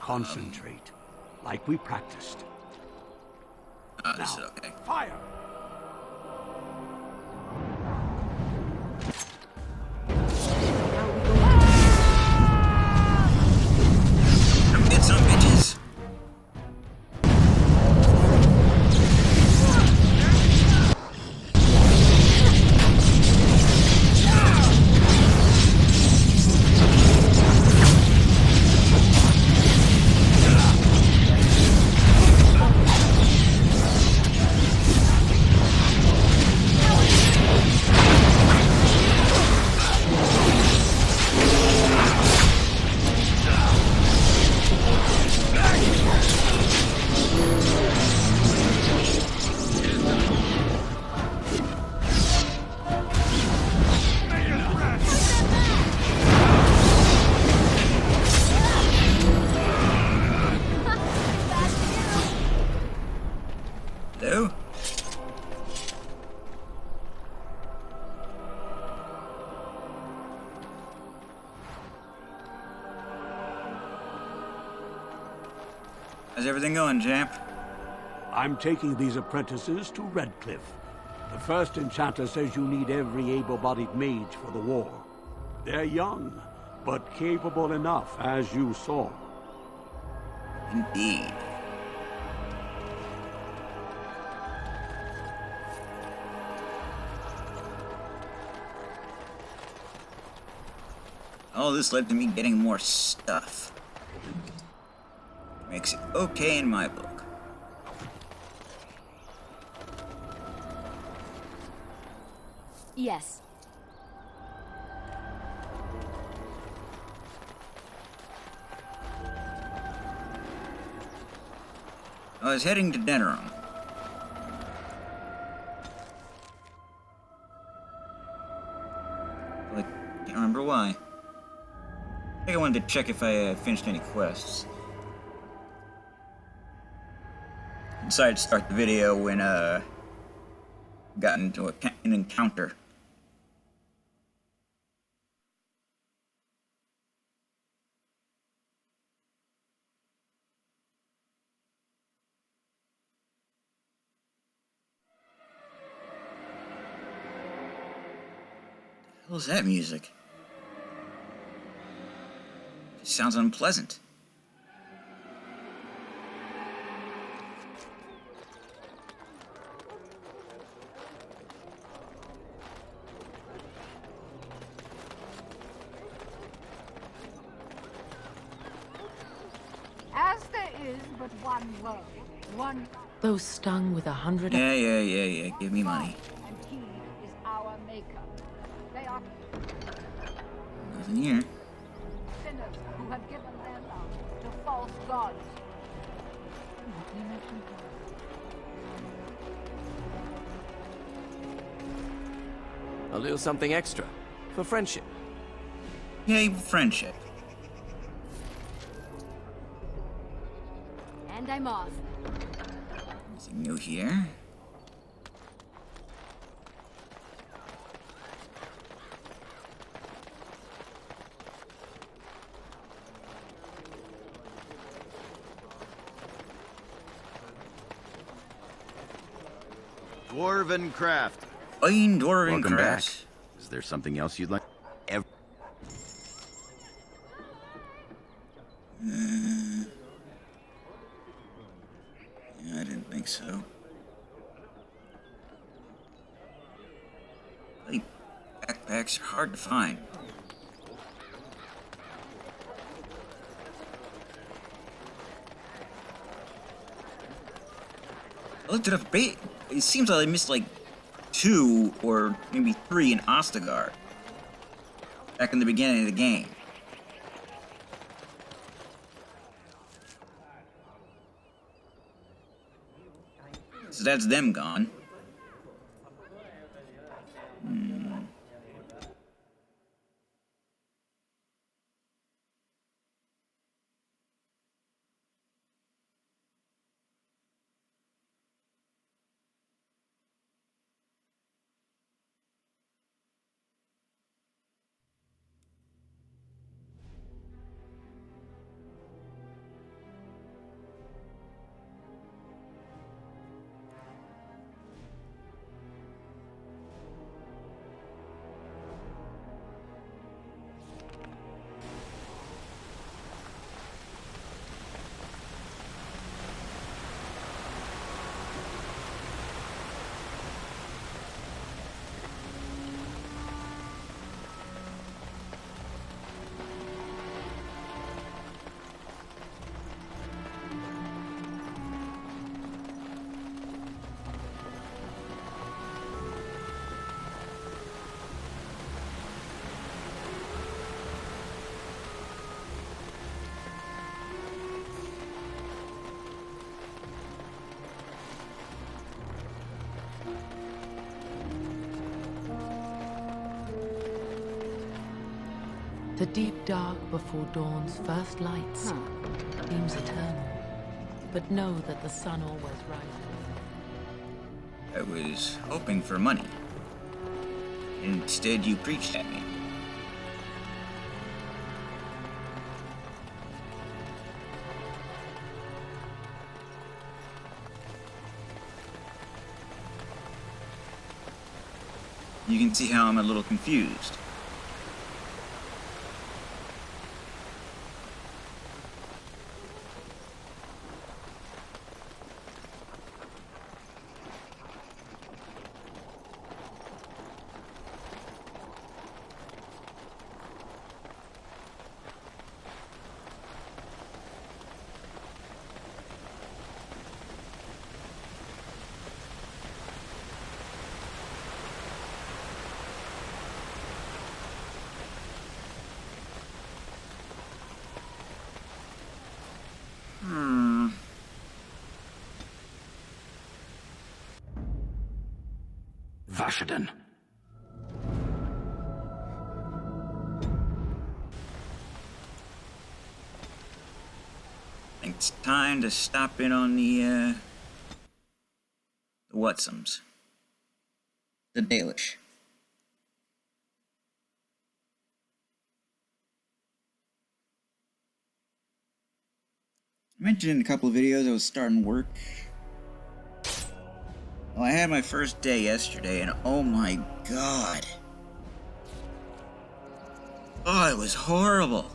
Concentrate, like we practiced. This is okay. Fire! Come get some bitches. Hello? How's everything going, champ? I'm taking these apprentices to Redcliffe. The first enchanter says you need every able-bodied mage for the war. They're young, but capable enough, as you saw. Indeed. All this led to me getting more stuff. Makes it okay in my book. Yes. I was heading to Denerim. Like, can't remember why. I think I wanted to check if I finished any quests. I decided to start the video when got into an encounter. What the hell is that music? It sounds unpleasant. As there is but one world, one Though stung with 100... Yeah. Give me money. and he is our maker. They are Nothing here. sinners who have given their love to false gods. A little something extra. For friendship. Yay, friendship. And I'm off. Anything new here? Dwarven craft. Fine dwarven Welcome crafts. back. Is there something else you'd like? Yeah, I didn't think so. Like, backpacks are hard to find. I looked it up. It seems like I missed like 2 or maybe 3 in Ostagard back in the beginning of the game. So that's them gone. The deep dark before dawn's first lights seems eternal. But know that the sun always rises. I was hoping for money. Instead, you preached at me. You can see how I'm a little confused. Vashaden. It's time to stop in on the Whatsums. The Dalish. I mentioned in a couple of videos I was starting work. Well, I had my first day yesterday, and oh my god. Oh, it was horrible.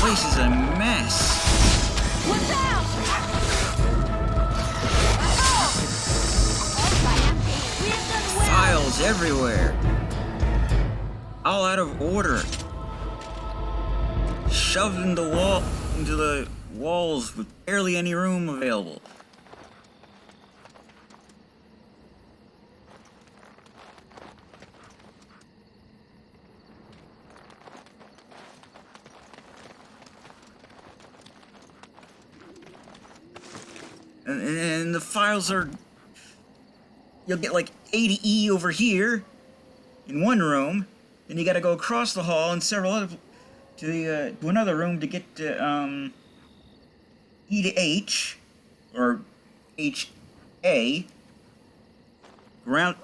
This is a mess. Files everywhere. All out of order. Shoved into the walls with barely any room available. And the files are... You'll get like 80E over here in one room, then you gotta go across the hall and several other... to another room to get to, E to H, or HA, around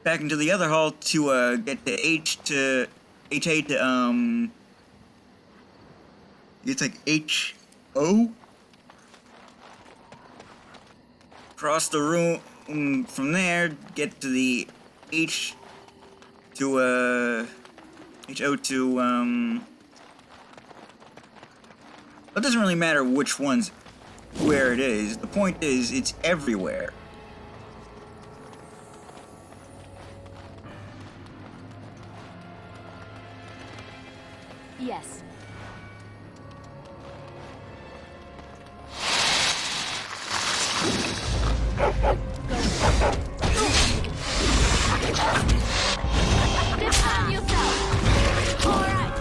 back into the other hall to, get to HA to, it's like HO? Cross the room from there, get to the H to HO to it doesn't really matter which one's where it is. The point is it's everywhere. Yes. Defend yourself. All right.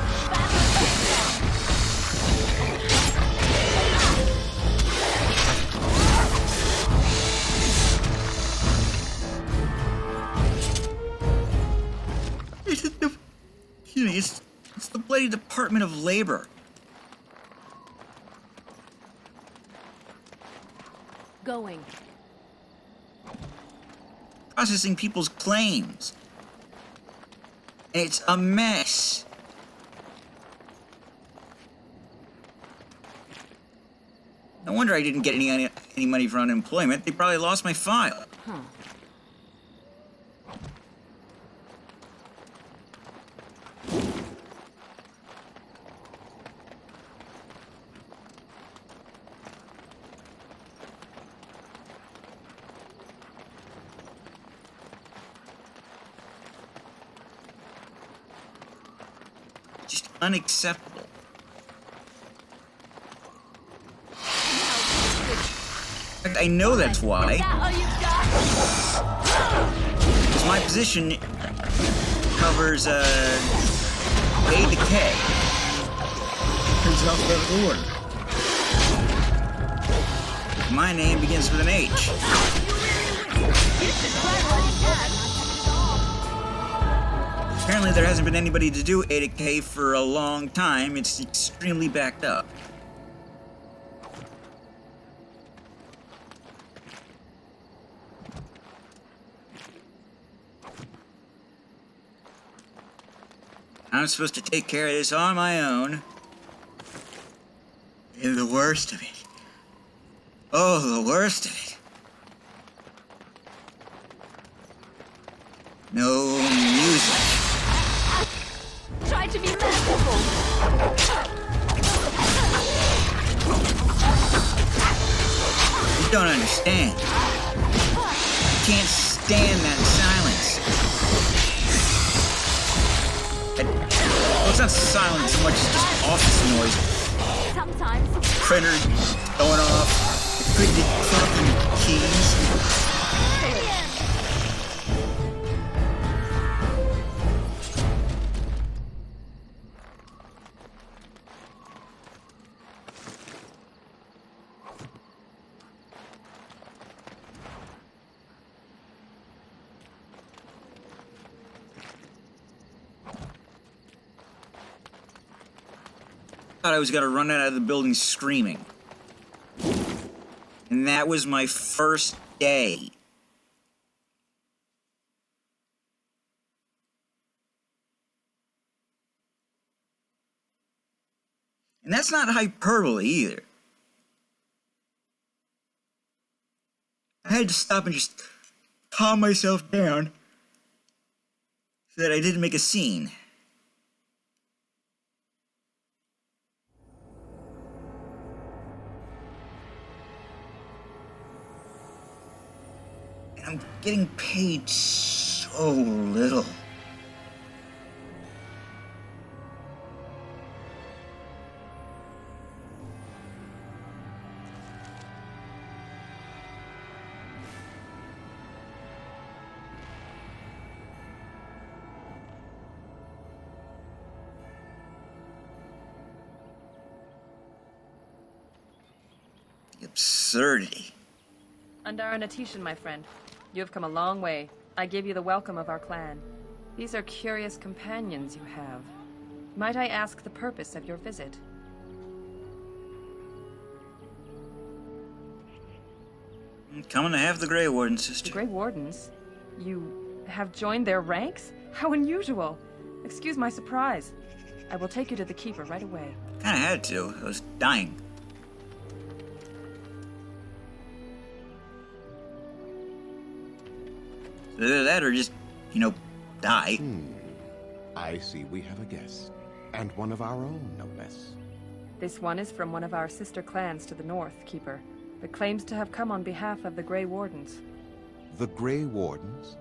It's the bloody Department of Labor. Going. Processing people's claims. And it's a mess. No wonder I didn't get any money for unemployment. They probably lost my file. Huh. Just unacceptable. I I know that's why. Is that all you got? Because my position covers A to K. Turns in alphabetical order. My name begins with an H. You should try while you can. Apparently there hasn't been anybody to do A to K for a long time. It's extremely backed up. I'm supposed to take care of this on my own. And the worst of it. Oh, the worst of it. No music. Try to be merciful. You don't understand. I can't stand that silence. Well, it's not silence so much as just office noise. Sometimes. Printer going off. The clicking keys. Thought I was gonna run out of the building screaming. And that was my first day. And that's not hyperbole either. I had to stop and just calm myself down so that I didn't make a scene. I'm getting paid so little. The absurdity. Andara Natishan, my friend. You have come a long way. I give you the welcome of our clan. These are curious companions you have. Might I ask the purpose of your visit? Coming to have the Grey Warden, sister. The Grey Wardens? You have joined their ranks? How unusual! Excuse my surprise. I will take you to the Keeper right away. Kinda had to. I was dying. Either that or just, die. I see we have a guest. And one of our own, no less. This one is from one of our sister clans to the north, Keeper, but claims to have come on behalf of the Grey Wardens. The Grey Wardens?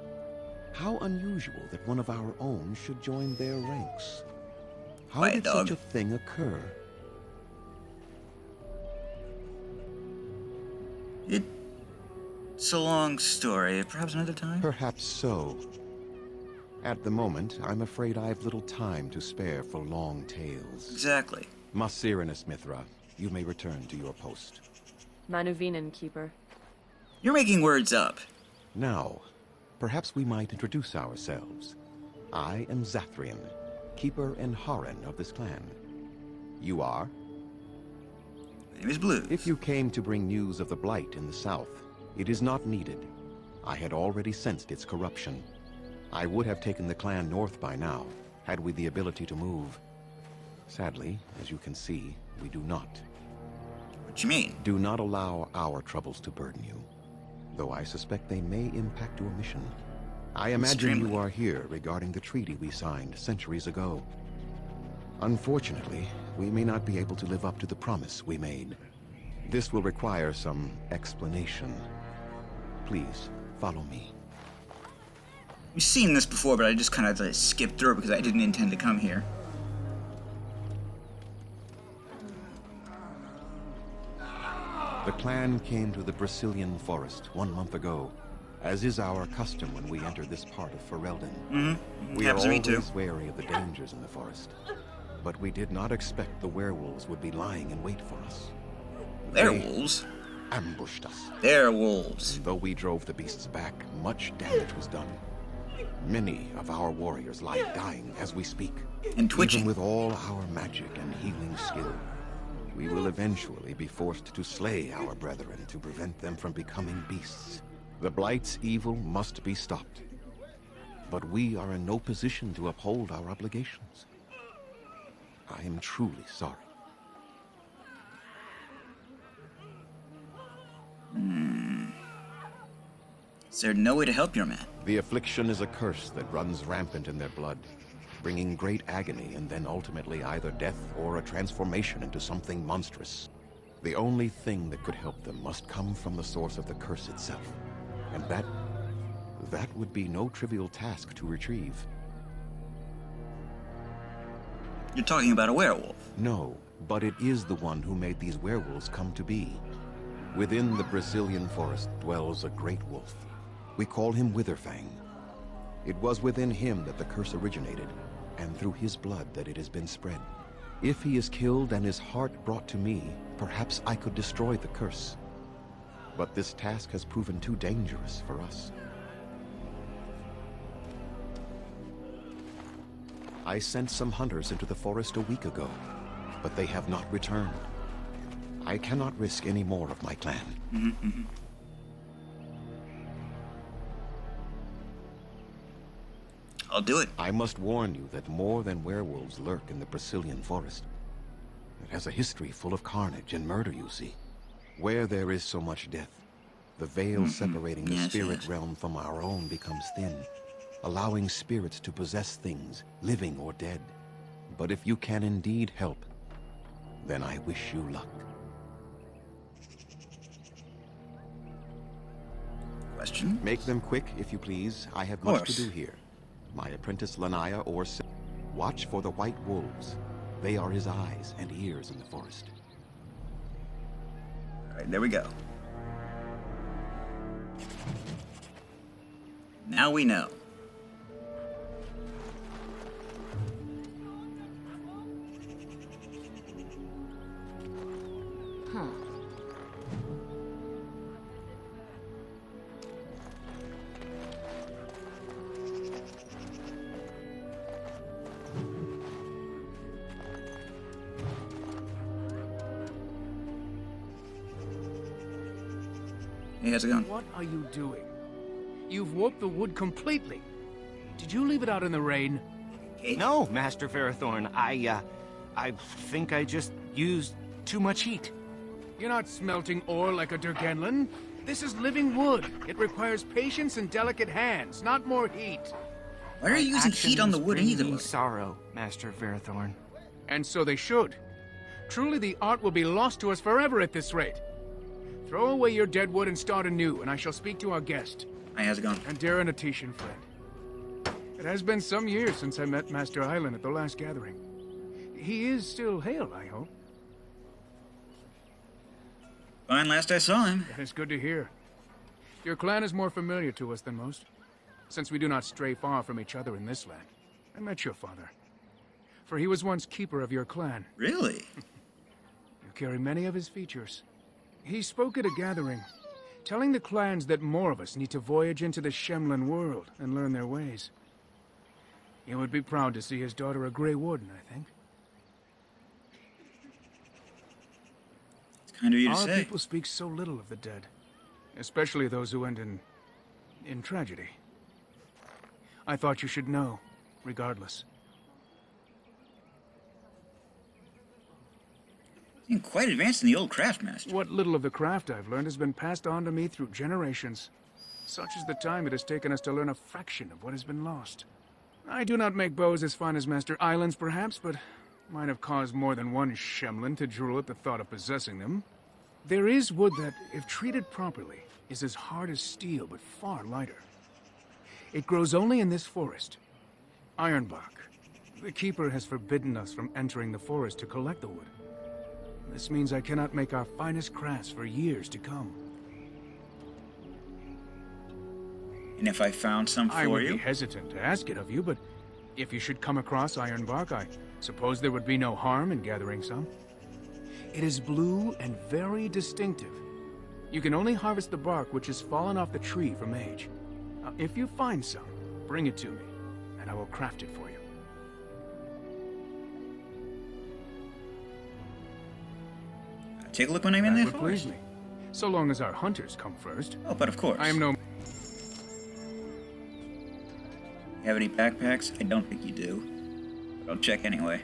How unusual that one of our own should join their ranks. How Quiet, did dog. such a thing occur? It's a long story. Perhaps another time? Perhaps so. At the moment, I'm afraid I've little time to spare for long tales. Exactly. Masirinus Mithra, you may return to your post. Manuvinen, Keeper. You're making words up. Now, perhaps we might introduce ourselves. I am Zathrian, Keeper and Haran of this clan. You are? My name is Blue. If you came to bring news of the Blight in the south, it is not needed. I had already sensed its corruption. I would have taken the clan north by now, had we the ability to move. Sadly, as you can see, we do not. What you mean? Do not allow our troubles to burden you, though I suspect they may impact your mission. I imagine Extremely. you are here regarding the treaty we signed centuries ago. Unfortunately, we may not be able to live up to the promise we made. This will require some explanation. Please, follow me. We've seen this before, but I just kind of skipped through it because I didn't intend to come here. The clan came to the Brazilian forest 1 month ago, as is our custom when we enter this part of Ferelden. We are Happens to me too. always wary of the dangers in the forest, but we did not expect the werewolves would be lying in wait for us. They're They wolves. ambushed us. They're wolves. Though we drove the beasts back, much damage was done. Many of our warriors lie dying as we speak. And twitching. Even with all our magic and healing skill, we will eventually be forced to slay our brethren to prevent them from becoming beasts. The Blight's evil must be stopped. But we are in no position to uphold our obligations. I am truly sorry. Is there no way to help your man? The affliction is a curse that runs rampant in their blood, bringing great agony and then ultimately either death or a transformation into something monstrous. The only thing that could help them must come from the source of the curse itself. And that would be no trivial task to retrieve. You're talking about a werewolf. No, but it is the one who made these werewolves come to be. Within the Brazilian forest dwells a great wolf. We call him Witherfang. It was within him that the curse originated, and through his blood that it has been spread. If he is killed and his heart brought to me, perhaps I could destroy the curse. But this task has proven too dangerous for us. I sent some hunters into the forest a week ago, but they have not returned. I cannot risk any more of my clan. I'll do it. I must warn you that more than werewolves lurk in the Brazilian forest. It has a history full of carnage and murder, you see. Where there is so much death, the veil separating the spirit realm from our own becomes thin, allowing spirits to possess things, living or dead. But if you can indeed help, then I wish you luck. Question? Make them quick, if you please. I have much to do here. My apprentice Lanaya or watch for the white wolves. They are his eyes and ears in the forest. All right, there we go. Now we know. Hey, how's it going? What are you doing? You've warped the wood completely. Did you leave it out in the rain? No, Master Ferrothorn. I think I just used too much heat. You're not smelting ore like a Durgenlin. This is living wood. It requires patience and delicate hands, not more heat. Why are you using heat on the wood Actions bring either? me sorrow, Master Ferrothorn. And so they should. Truly, the art will be lost to us forever at this rate. Throw away your dead wood and start anew, and I shall speak to our guest. Hi, how's it going? And Darren a Tishan friend. It has been some years since I met Master Island at the last gathering. He is still hale, I hope. Fine, last I saw him. That is good to hear. Your clan is more familiar to us than most, since we do not stray far from each other in this land. I met your father, for he was once keeper of your clan. Really? You carry many of his features. He spoke at a gathering, telling the clans that more of us need to voyage into the Shemlin world and learn their ways. He would be proud to see his daughter a Grey Warden, I think. It's kind of you to Our say. people speak so little of the dead, especially those who end in tragedy. I thought you should know, regardless. You're quite advanced in the old craft, Master. What little of the craft I've learned has been passed on to me through generations. Such is the time it has taken us to learn a fraction of what has been lost. I do not make bows as fine as Master Island's, perhaps, but might have caused more than one Shemlin to drool at the thought of possessing them. There is wood that, if treated properly, is as hard as steel, but far lighter. It grows only in this forest. Ironbark. The Keeper has forbidden us from entering the forest to collect the wood. This means I cannot make our finest crafts for years to come. And if I found some I for would you? be hesitant to ask it of you, but if you should come across ironbark, I suppose there would be no harm in gathering some. It is blue and very distinctive. You can only harvest the bark which has fallen off the tree from age. If you find some, bring it to me, and I will craft it for you. Take a look when I'm in That there would please me. So long as our hunters come first. Oh, but of course. I am no... Have any backpacks? I don't think you do. But I'll check anyway.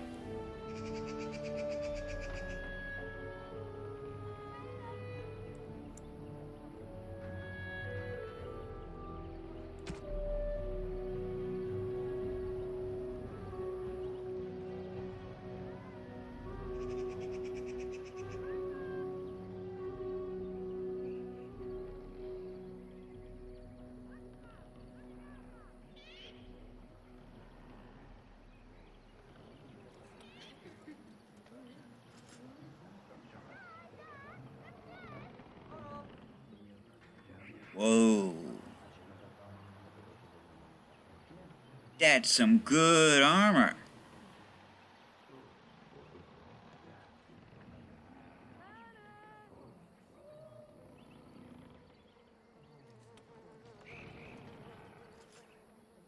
Whoa. That's some good armor.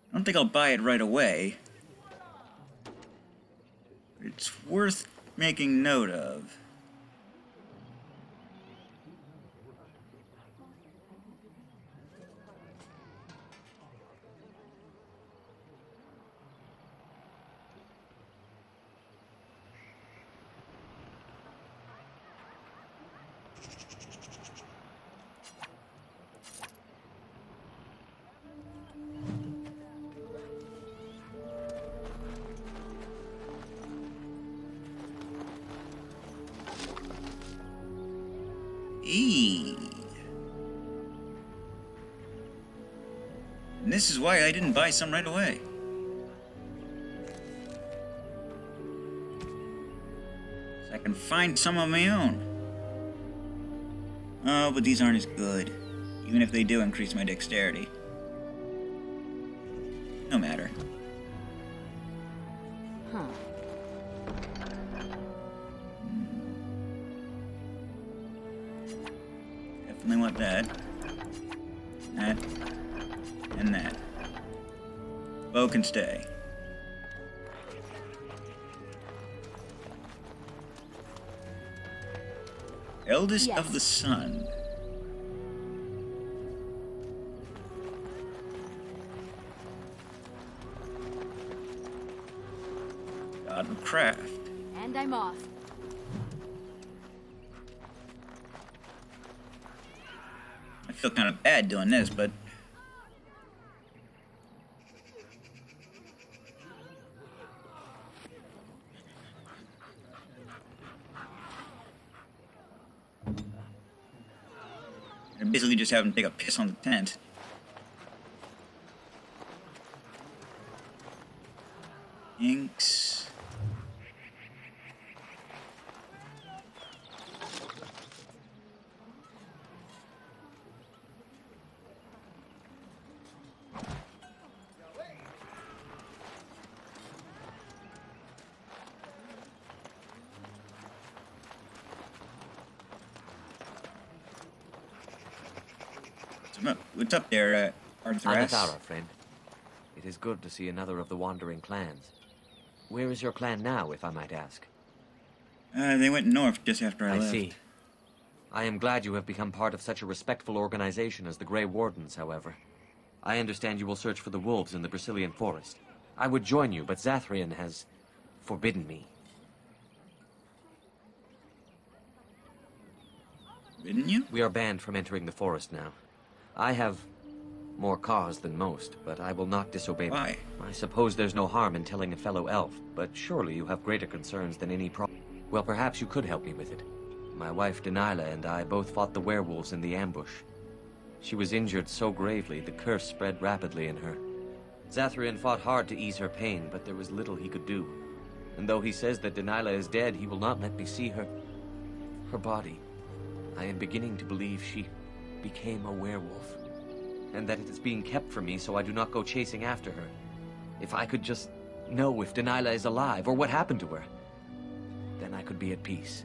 I don't think I'll buy it right away. But it's worth making note of. And this is why I didn't buy some right away. So I can find some of my own. Oh, but these aren't as good. Even if they do increase my dexterity. No matter. Definitely want that. That. And that. Bow can stay. Eldest of the Sun. God of Craft. And I'm off. I feel kind of bad doing this, but I basically just have him take a piss on the tent. Inks. What's up there, Arthur S? Anathara, friend. It is good to see another of the wandering clans. Where is your clan now, if I might ask? They went north just after I left. I see. I am glad you have become part of such a respectful organization as the Grey Wardens, however. I understand you will search for the wolves in the Brazilian forest. I would join you, but Zathrian has forbidden me. Forbidden you? We are banned from entering the forest now. I have more cause than most, but I will not disobey. Why? I suppose there's no harm in telling a fellow elf, but surely you have greater concerns than any problem. Well, perhaps you could help me with it. My wife Dalish and I both fought the werewolves in the ambush. She was injured so gravely, the curse spread rapidly in her. Zathrian fought hard to ease her pain, but there was little he could do. And though he says that Dalish is dead, he will not let me see her. Her body. I am beginning to believe she became a werewolf. And that it is being kept from me so I do not go chasing after her. If I could just know if Delilah is alive or what happened to her, then I could be at peace.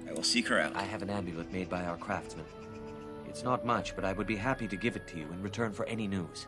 I will seek her out. I have an amulet made by our craftsman. It's not much, but I would be happy to give it to you in return for any news.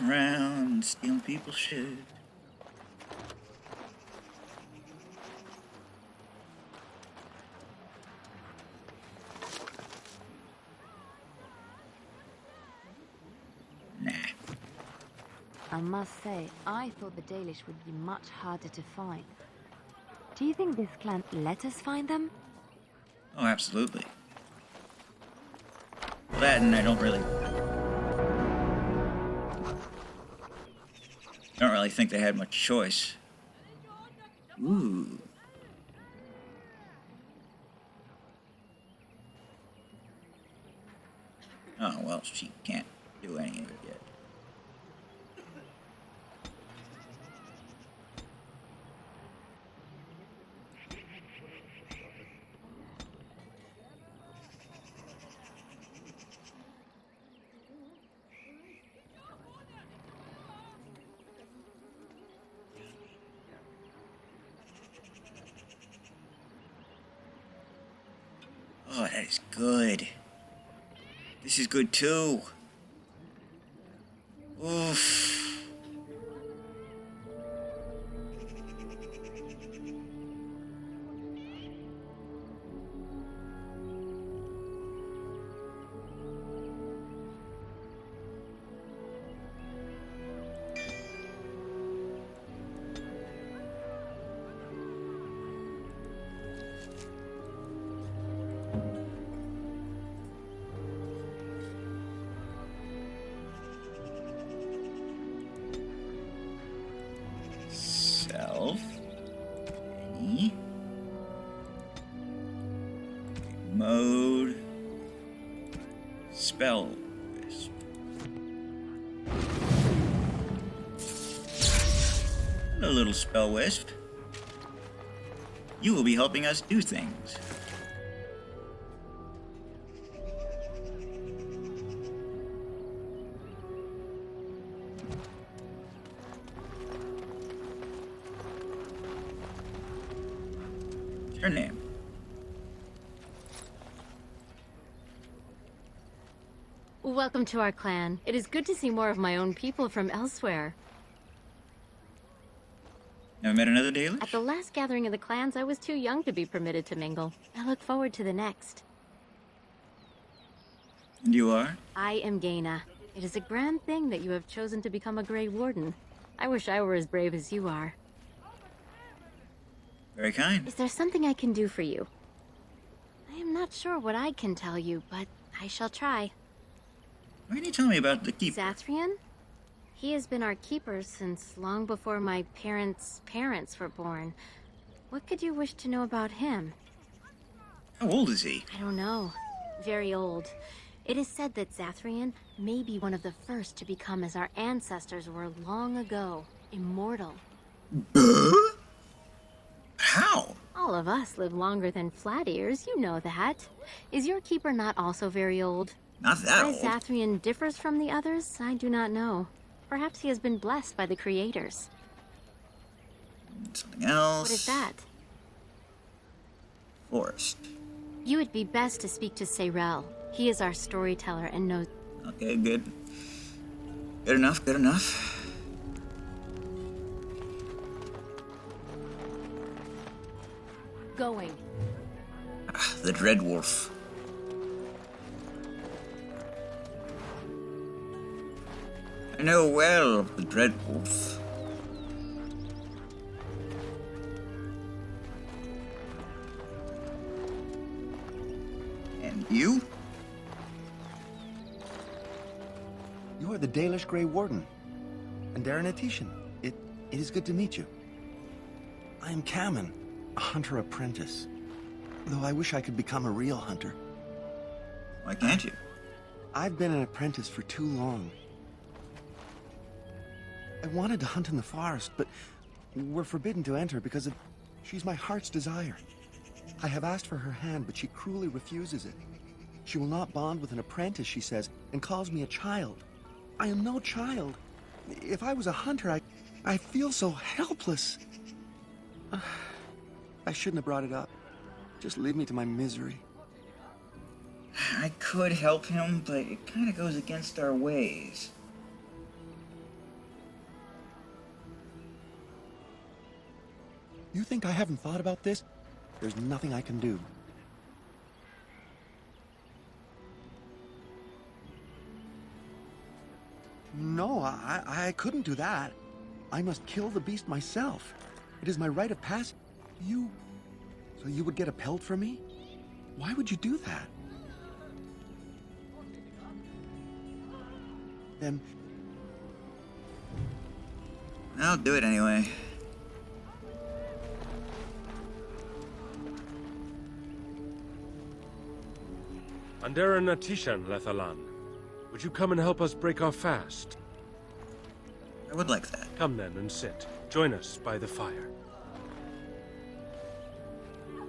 Around stealing people's shit. Nah. I must say, I thought the Dalish would be much harder to find. Do you think this clan let us find them? Oh, absolutely. Well, that and I don't really think they had much choice. Ooh. Oh, well, she can't do any of it yet. Oh, that is good. This is good too. Oof. Any mode spell wisp. Hello, little spell wisp. You will be helping us do things. Her name. Welcome to our clan. It is good to see more of my own people from elsewhere. Never met another Dalish? At the last gathering of the clans, I was too young to be permitted to mingle. I look forward to the next. And you are? I am Gaina. It is a grand thing that you have chosen to become a Grey Warden. I wish I were as brave as you are. Very kind. Is there something I can do for you? I am not sure what I can tell you, but I shall try. Why can you tell me about the keeper? Zathrian? He has been our keeper since long before my parents' parents were born. What could you wish to know about him? How old is he? I don't know. Very old. It is said that Zathrian may be one of the first to become as our ancestors were long ago, immortal. How? All of us live longer than flat ears, you know that. Is your keeper not also very old? Not that Why old. Zathrian differs from the others, I do not know. Perhaps he has been blessed by the creators. Something else. What is that? Forest. You would be best to speak to Seyrel. He is our storyteller and knows... Okay, good. Good enough, good enough. Going. Ah, the Dread Wolf. I know well of the Dread Wolf. You? You are the Dalish Grey Warden. And Darren Atishan. It is good to meet you. I am Kamen, a hunter apprentice. Though I wish I could become a real hunter. Why can't you? I've been an apprentice for too long. I wanted to hunt in the forest, but we're forbidden to enter because she's my heart's desire. I have asked for her hand, but she cruelly refuses it. She will not bond with an apprentice, she says, and calls me a child. I am no child. If I was a hunter, I feel so helpless. I shouldn't have brought it up. Just leave me to my misery. I could help him, but it kind of goes against our ways. You think I haven't thought about this? There's nothing I can do. No, I couldn't do that. I must kill the beast myself. It is my rite of passage. So you would get a pelt for me? Why would you do that? Then... I'll do it anyway. Anderan Atishan, Lethalan. Would you come and help us break our fast? I would like that. Come then and sit. Join us by the fire.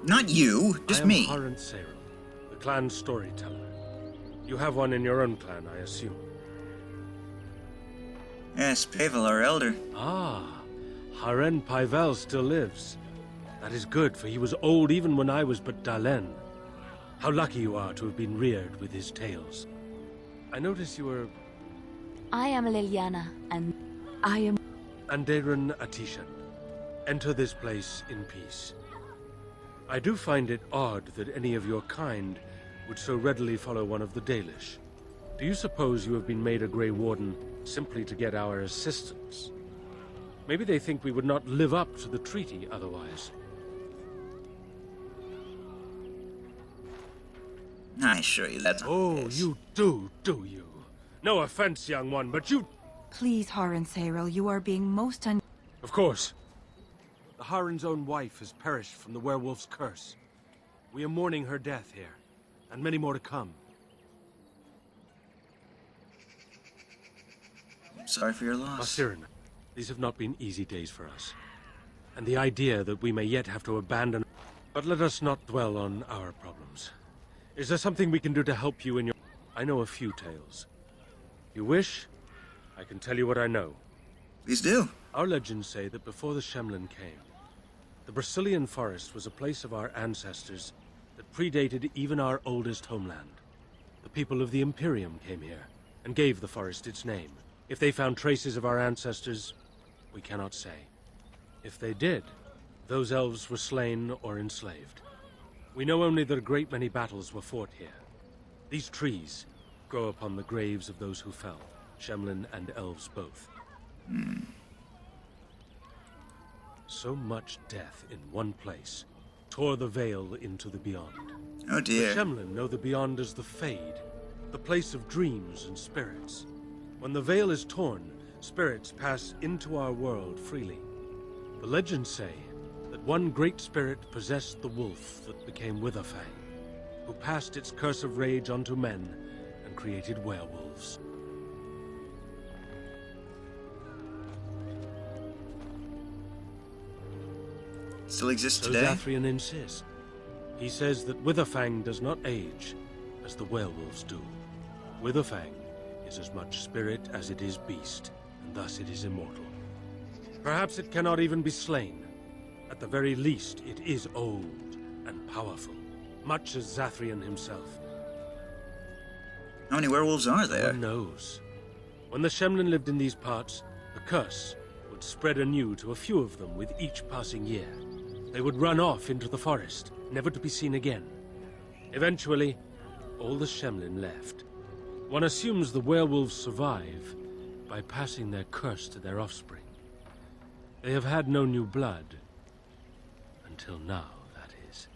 Not you, just me. I am Haran Seru, the clan's storyteller. You have one in your own clan, I assume. Yes, Pavel, our elder. Ah, Haren Pavel still lives. That is good, for he was old even when I was but Dalen. How lucky you are to have been reared with his tales. I notice you were... I am Liliana, and I am... Anderan Atishan. Enter this place in peace. I do find it odd that any of your kind would so readily follow one of the Dalish. Do you suppose you have been made a Grey Warden simply to get our assistance? Maybe they think we would not live up to the treaty otherwise. I assure you that's not the case. You do you? No offense, young one, but you... Please, Haran Seral, you are being most Of course. The Haran's own wife has perished from the werewolf's curse. We are mourning her death here, and many more to come. I'm sorry for your loss. Masirin, these have not been easy days for us. And the idea that we may yet have to abandon... But let us not dwell on our problems. Is there something we can do to help you in your... I know a few tales. If you wish, I can tell you what I know. Please do. Our legends say that before the Shemlin came, the Brazilian forest was a place of our ancestors that predated even our oldest homeland. The people of the Imperium came here and gave the forest its name. If they found traces of our ancestors, we cannot say. If they did, those elves were slain or enslaved. We know only that a great many battles were fought here. These trees grow upon the graves of those who fell, Shemlin and elves both. So much death in one place tore the veil into the beyond. Oh dear. The Shemlin know the beyond as the Fade, the place of dreams and spirits. When the veil is torn, spirits pass into our world freely. The legends say that one great spirit possessed the wolf that became Witherfang, who passed its curse of rage onto men and created werewolves. Still exists So today? Zathrian insists. He says that Witherfang does not age as the werewolves do. Witherfang is as much spirit as it is beast, and thus it is immortal. Perhaps it cannot even be slain. At the very least, it is old and powerful, much as Zathrian himself. How many werewolves are there? No one knows. When the Shemlin lived in these parts, the curse would spread anew to a few of them with each passing year. They would run off into the forest, never to be seen again. Eventually, all the Shemlin left. One assumes the werewolves survive by passing their curse to their offspring. They have had no new blood. Until now, that is.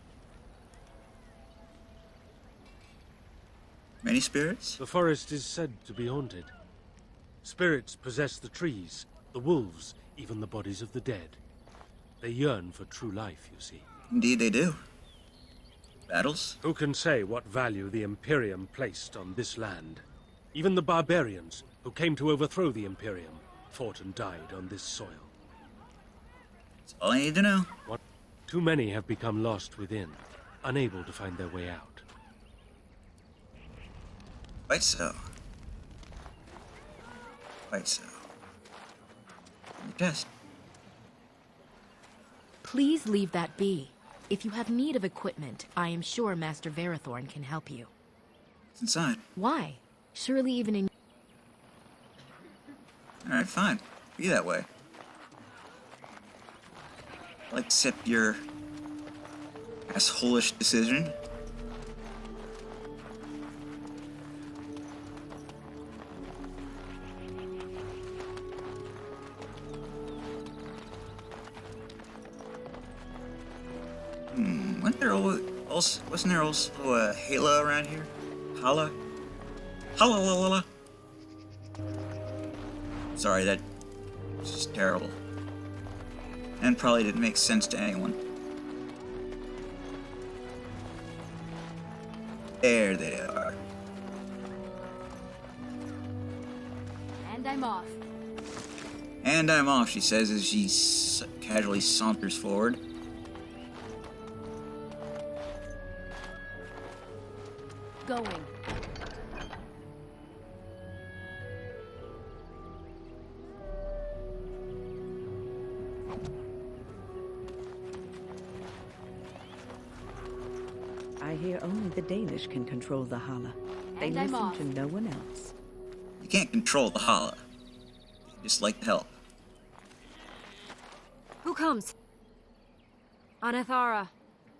Many spirits? The forest is said to be haunted. Spirits possess the trees, the wolves, even the bodies of the dead. They yearn for true life, you see. Indeed they do. Battles? Who can say what value the Imperium placed on this land? Even the barbarians, who came to overthrow the Imperium, fought and died on this soil. That's all I need to know. Too many have become lost within, unable to find their way out. Quite so. Quite so. Test. Please leave that be. If you have need of equipment, I am sure Master Verathorn can help you. It's inside. Why? Surely even in... Alright, fine. Be that way. I'll accept your asshole-ish decision. Wasn't there also a Hala around here? Hala? Hala. Sorry, that was just terrible. And probably didn't make sense to anyone. There they are. And I'm off. And I'm off, she says as she casually saunters forward. Going. I hear only the Dalish can control the Hala. They And I'm listen off. to no one else. You can't control the Hala. You just like to help. Who comes? Anathara.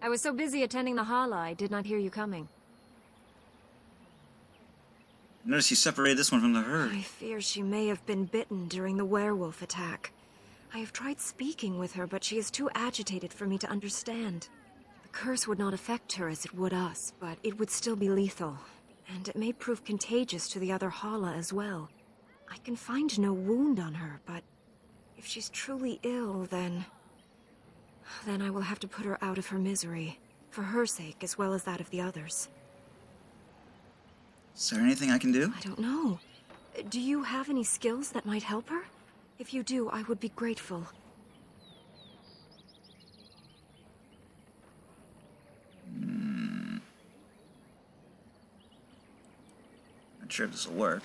I was so busy attending the Hala, I did not hear you coming. Notice you separated this one from the herd. I fear she may have been bitten during the werewolf attack. I have tried speaking with her, but she is too agitated for me to understand. The curse would not affect her as it would us, but it would still be lethal. And it may prove contagious to the other Hala as well. I can find no wound on her, but if she's truly ill, then I will have to put her out of her misery. For her sake, as well as that of the others. Is there anything I can do? I don't know. Do you have any skills that might help her? If you do, I would be grateful. Not sure if this will work.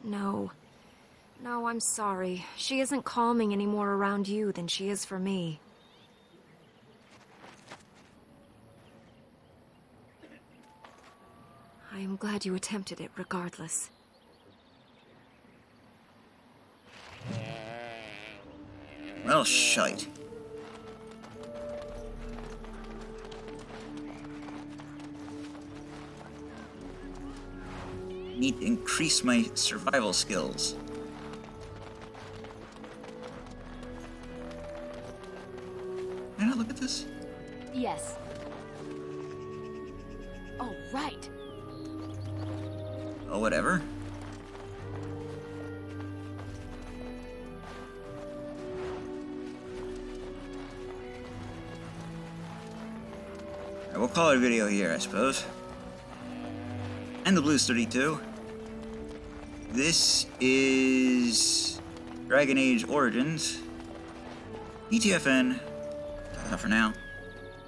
No. No, I'm sorry. She isn't calming any more around you than she is for me. I am glad you attempted it regardless. Well, shite. Need to increase my survival skills. Can I look at this? Yes. Oh, right. Oh, whatever. Alright, we'll call it a video here, I suppose. And the Blues 32. This is Dragon Age Origins. ETFN. For now.